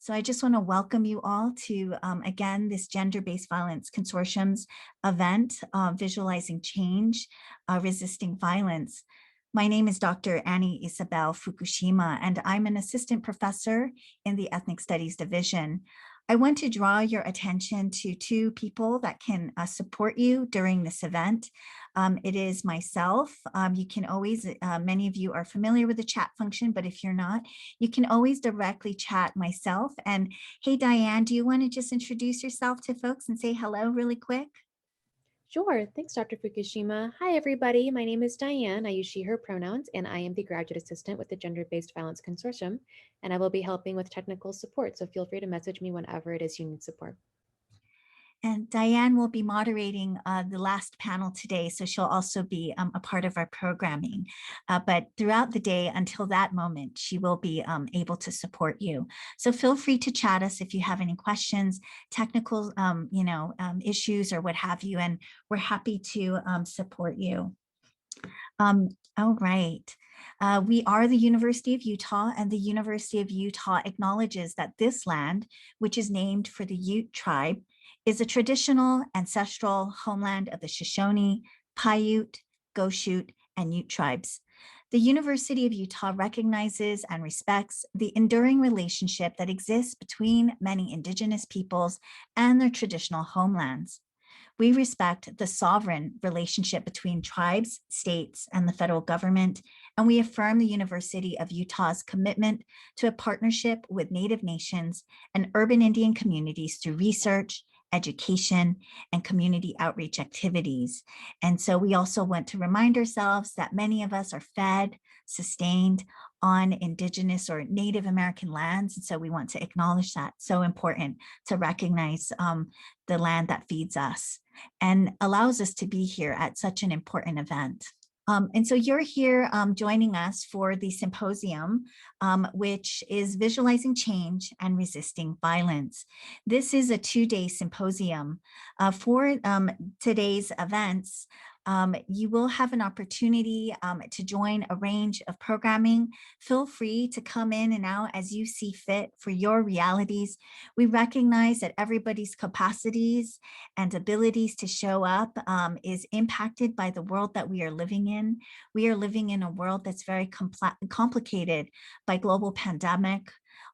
So I just want to welcome you all to, again, this Gender-Based Violence Consortium's event, Visualizing Change, Resisting Violence. My name is Dr. Annie Isabel Fukushima, and I'm an assistant professor in the Ethnic Studies Division. I want to draw your attention to two people that can support you during this event. It is myself. You can always, many of you are familiar with the chat function, but if you're not, you can always directly chat myself. And hey, Diane, do you want to just introduce yourself to folks and say hello really quick? Sure. Thanks, Dr. Fukushima. Hi, everybody. My name is Diane. I use she, her pronouns, and I am the graduate assistant with the Gender-Based Violence Consortium, and I will be helping with technical support. So feel free to message me whenever it is you need support. And Diane will be moderating the last panel today, so she'll also be a part of our programming. But throughout the day until that moment, she will be able to support you. So feel free to chat us if you have any questions, technical issues or what have you, and we're happy to support you. All right. We are the University of Utah, and the University of Utah acknowledges that this land, which is named for the Ute tribe, is a traditional ancestral homeland of the Shoshone, Paiute, Goshute, and Ute tribes. The University of Utah recognizes and respects the enduring relationship that exists between many Indigenous peoples and their traditional homelands. We respect the sovereign relationship between tribes, states, and the federal government, and we affirm the University of Utah's commitment to a partnership with Native nations and urban Indian communities through research, education, and community outreach activities. And so we also want to remind ourselves that many of us are fed, sustained on Indigenous or Native American lands. And so we want to acknowledge that. So important to recognize the land that feeds us and allows us to be here at such an important event. And so you're here joining us for the symposium, which is Visualizing Change and Resisting Violence. This is a two-day symposium. For today's events, you will have an opportunity to join a range of programming. Feel free to come in and out as you see fit for your realities. We recognize that everybody's capacities and abilities to show up is impacted by the world that we are living in. We are living in a world that's very complicated by global pandemic,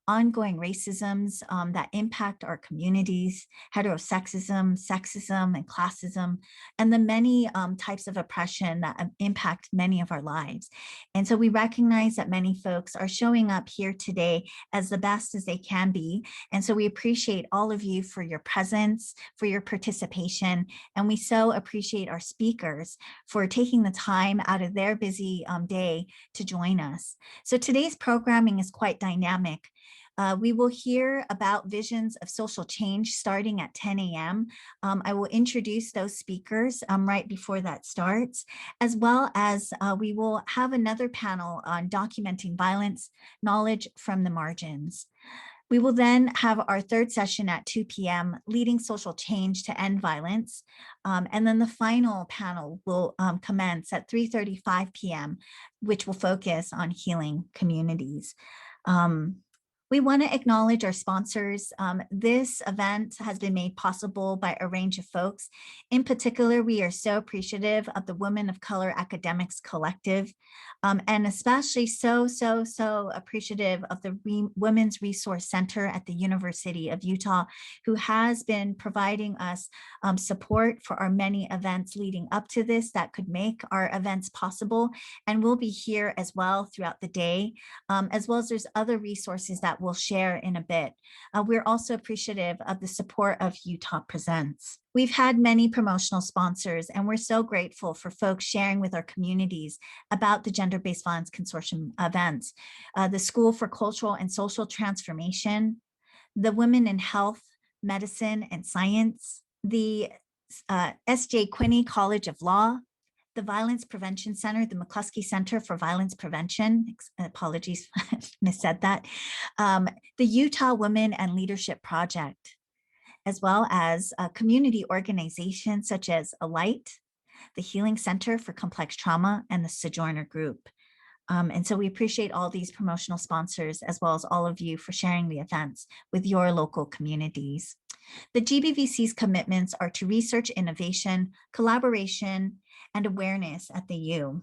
ongoing racisms that impact our communities, heterosexism, sexism, and classism, and the many types of oppression that impact many of our lives. And so we recognize that many folks are showing up here today as the best as they can be. And so we appreciate all of you for your presence, for your participation, and we so appreciate our speakers for taking the time out of their busy day to join us. So today's programming is quite dynamic. We will hear about visions of social change starting at 10 a.m. I will introduce those speakers right before that starts, as well as we will have another panel on documenting violence, knowledge from the margins. We will then have our third session at 2 p.m., leading social change to end violence. And then the final panel will commence at 3:35 p.m., which will focus on healing communities. We want to acknowledge our sponsors. This event has been made possible by a range of folks. In particular, we are so appreciative of the Women of Color Academics Collective, and especially so appreciative of the Women's Resource Center at the University of Utah, who has been providing us support for our many events leading up to this that could make our events possible. And we'll be here as well throughout the day, as well as there's other resources that we'll share in a bit. We're also appreciative of the support of Utah Presents. We've had many promotional sponsors, and we're so grateful for folks sharing with our communities about the Gender-Based Violence Consortium events. The School for Cultural and Social Transformation, the Women in Health, Medicine, and Science, the S.J. Quinney College of Law, the Violence Prevention Center, the McCluskey Center for Violence Prevention, apologies, missaid that, the Utah Women and Leadership Project, as well as community organizations such as Alight, the Healing Center for Complex Trauma, and the Sojourner Group. And so we appreciate all these promotional sponsors, as well as all of you for sharing the events with your local communities. The GBVC's commitments are to research, innovation, collaboration, and awareness at the U.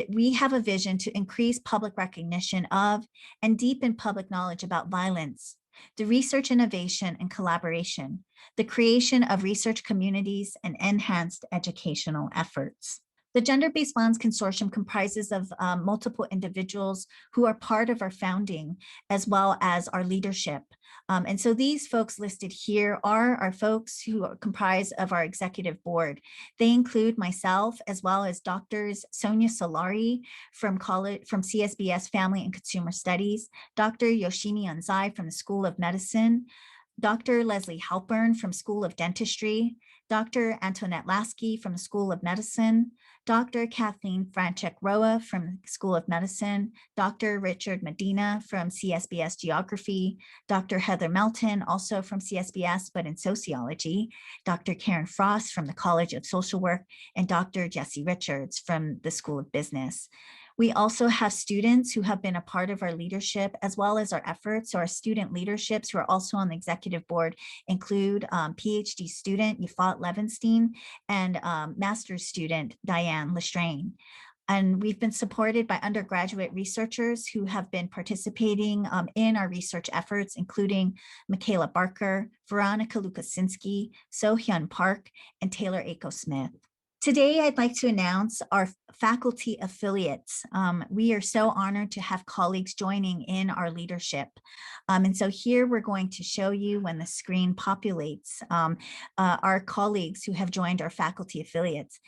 We have a vision to increase public recognition of and deepen public knowledge about violence, the research, innovation, and collaboration, the creation of research communities, and enhanced educational efforts. The Gender-Based Violence Consortium comprises of multiple individuals who are part of our founding, as well as our leadership. And so these folks listed here are our folks who are comprised of our executive board. They include myself, as well as doctors Sonia Solari from CSBS Family and Consumer Studies, Dr. Yoshimi Anzai from the School of Medicine, Dr. Leslie Halpern from School of Dentistry, Dr. Antoinette Lasky from the School of Medicine, Dr. Kathleen Franchek-Roa from the School of Medicine, Dr. Richard Medina from CSBS Geography, Dr. Heather Melton, also from CSBS, but in sociology, Dr. Karen Frost from the College of Social Work, and Dr. Jesse Richards from the School of Business. We also have students who have been a part of our leadership as well as our efforts. So our student leaderships who are also on the executive board include PhD student Yafat Levenstein and master's student Diane Lestrain. And we've been supported by undergraduate researchers who have been participating in our research efforts, including Michaela Barker, Veronica Lukasinski, So-Hyun Park, and Taylor Aiko-Smith. Today, I'd like to announce our faculty affiliates. We are so honored to have colleagues joining in our leadership. And so here we're going to show you when the screen populates our colleagues who have joined our faculty affiliates.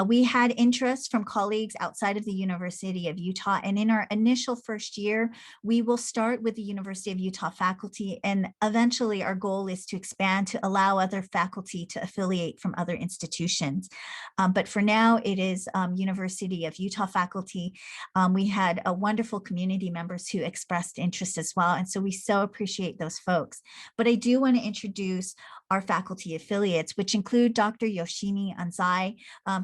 We had interest from colleagues outside of the University of Utah, and in our initial first year, we will start with the University of Utah faculty, and eventually our goal is to expand to allow other faculty to affiliate from other institutions. But for now, it is University of Utah faculty. We had a wonderful community members who expressed interest as well. And so we so appreciate those folks. But I do want to introduce our faculty affiliates, which include Dr. Yoshimi Anzai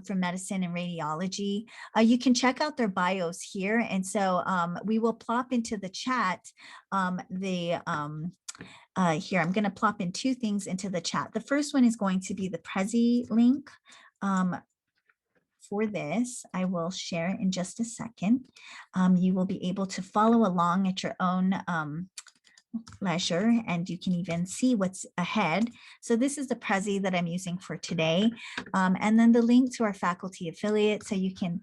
from medicine and radiology. You can check out their bios here. And so we will plop into the chat here, I'm going to plop in two things into the chat. The first one is going to be the Prezi link. For this, I will share in just a second. You will be able to follow along at your own leisure, and you can even see what's ahead. So this is the Prezi that I'm using for today. And then the link to our faculty affiliate, so you can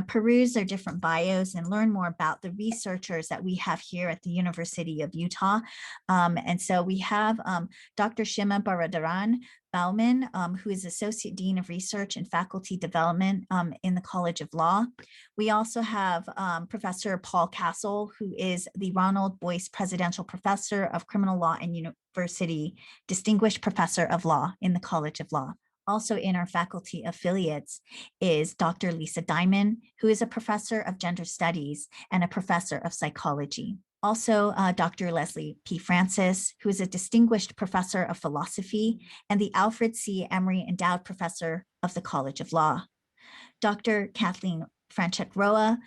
peruse their different bios and learn more about the researchers that we have here at the University of Utah. And so we have Dr. Shima Baradaran Bauman, who is Associate Dean of Research and Faculty Development in the College of Law. We also have Professor Paul Castle, who is the Ronald Boyce Presidential Professor of Criminal Law and University Distinguished Professor of Law in the College of Law. Also in our faculty affiliates is Dr. Lisa Diamond, who is a professor of gender studies and a professor of psychology. Also, Dr. Leslie P. Francis, who is a distinguished professor of philosophy and the Alfred C. Emery Endowed Professor of the College of Law. Dr. Kathleen Franchek-Roa,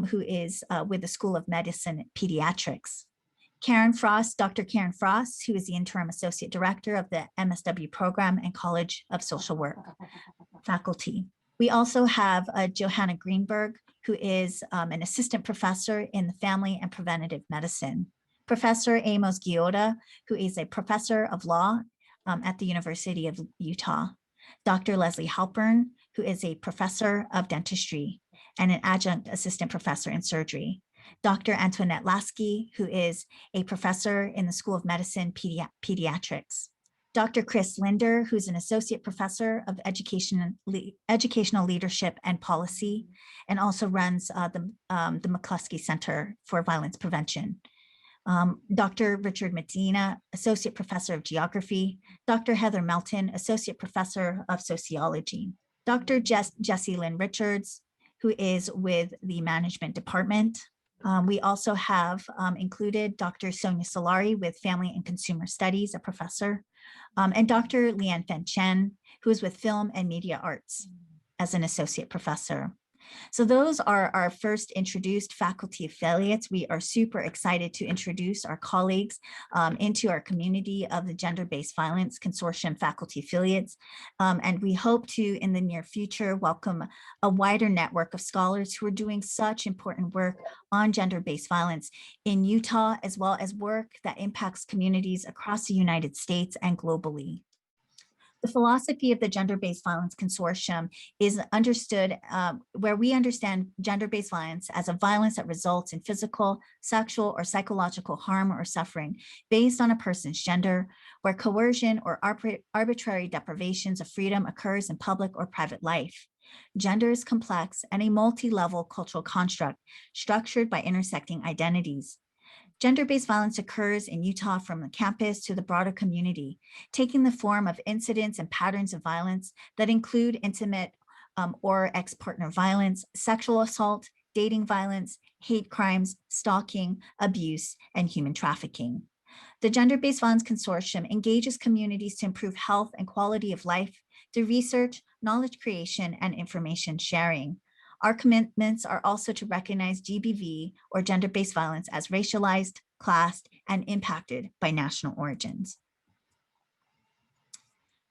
who is with the School of Medicine Pediatrics. Karen Frost, Dr. Karen Frost, who is the Interim Associate Director of the MSW Program and College of Social Work faculty. We also have Johanna Greenberg, who is an assistant professor in the family and preventative medicine. Professor Amos Giotta, who is a professor of law at the University of Utah. Dr. Leslie Halpern, who is a professor of dentistry and an adjunct assistant professor in surgery. Dr. Antoinette Lasky, who is a professor in the School of Medicine Pediatrics. Dr. Chris Linder, who's an associate professor of educational leadership and policy, and also runs the McCluskey Center for Violence Prevention. Dr. Richard Medina, associate professor of geography. Dr. Heather Melton, associate professor of sociology. Dr. Jessie Lynn Richards, who is with the management department. We also have included Dr. Sonia Solari with Family and Consumer Studies, a professor, and Dr. Lian Fen Chen, who is with Film and Media Arts as an associate professor. So those are our first introduced faculty affiliates. We are super excited to introduce our colleagues into our community of the Gender-Based Violence Consortium faculty affiliates. And we hope to, in the near future, welcome a wider network of scholars who are doing such important work on gender-based violence in Utah, as well as work that impacts communities across the United States and globally. The philosophy of the Gender-Based Violence Consortium is understood where we understand gender-based violence as a violence that results in physical, sexual, or psychological harm or suffering based on a person's gender, where coercion or arbitrary deprivations of freedom occurs in public or private life. Gender is complex and a multi-level cultural construct structured by intersecting identities. Gender-based violence occurs in Utah from the campus to the broader community, taking the form of incidents and patterns of violence that include intimate or ex-partner violence, sexual assault, dating violence, hate crimes, stalking, abuse, and human trafficking. The Gender-Based Violence Consortium engages communities to improve health and quality of life through research, knowledge creation, and information sharing. Our commitments are also to recognize GBV or gender-based violence as racialized, classed, and impacted by national origins.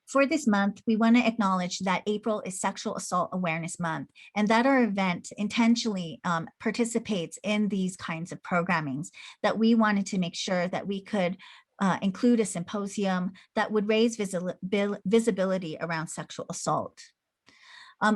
For this month, we want to acknowledge that April is Sexual Assault Awareness Month and that our event intentionally participates in these kinds of programmings, that we wanted to make sure that we could include a symposium that would raise visibility around sexual assault.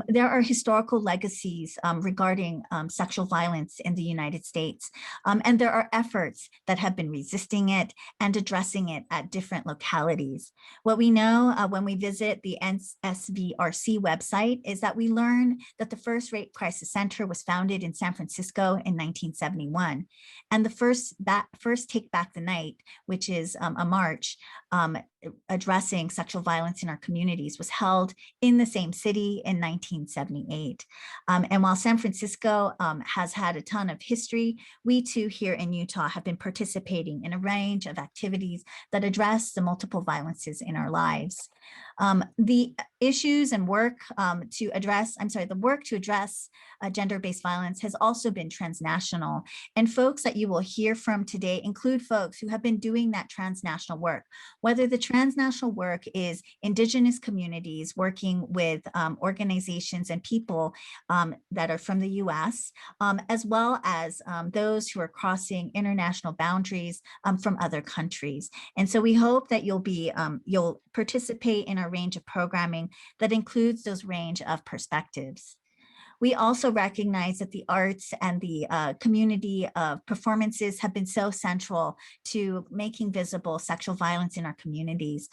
There are historical legacies regarding sexual violence in the United States, and there are efforts that have been resisting it and addressing it at different localities. What we know when we visit the SVRC website is that we learn that the first Rape Crisis Center was founded in San Francisco in 1971, and the first Take Back the Night, which is a march addressing sexual violence in our communities, was held in the same city in 1978. And while San Francisco has had a ton of history, we too here in Utah have been participating in a range of activities that address the multiple violences in our lives. The issues and work to address gender-based violence has also been transnational. And folks that you will hear from today include folks who have been doing that transnational work, whether the transnational work is Indigenous communities working with organizations and people that are from the US, as well as those who are crossing international boundaries from other countries. And so we hope that you'll participate in our range of programming that includes those range of perspectives. We also recognize that the arts and the community of performances have been so central to making visible sexual violence in our communities.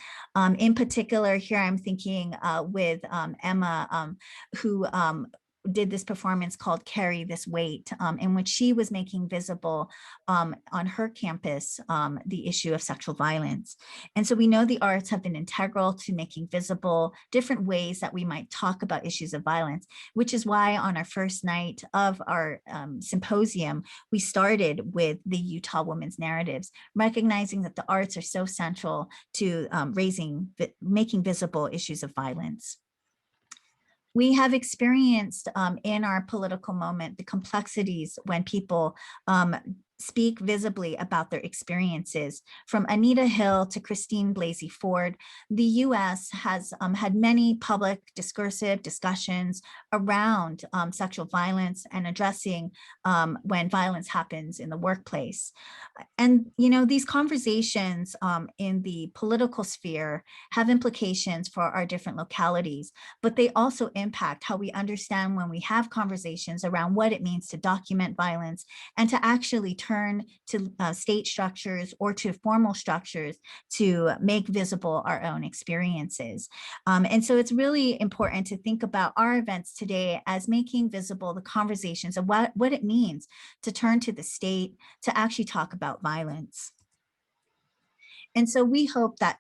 In particular, here I'm thinking with Emma, who did this performance called Carry This Weight, in which she was making visible on her campus the issue of sexual violence. And so we know the arts have been integral to making visible different ways that we might talk about issues of violence, which is why on our first night of our symposium, we started with the Utah Women's Narratives, recognizing that the arts are so central to making visible issues of violence. We have experienced in our political moment the complexities when people speak visibly about their experiences. From Anita Hill to Christine Blasey Ford, the US has had many public discursive discussions around sexual violence and addressing when violence happens in the workplace. And these conversations in the political sphere have implications for our different localities, but they also impact how we understand when we have conversations around what it means to document violence and to actually turn to state structures or to formal structures to make visible our own experiences. And so it's really important to think about our events today as making visible the conversations of what it means to turn to the state to actually talk about violence. And so we hope that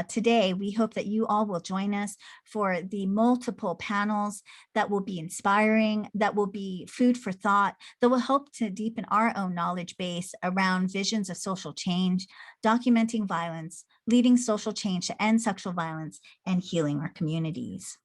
today, we hope that you all will join us for the multiple panels that will be inspiring, that will be food for thought, that will help to deepen our own knowledge base around visions of social change, documenting violence, leading social change to end sexual violence, and healing our communities.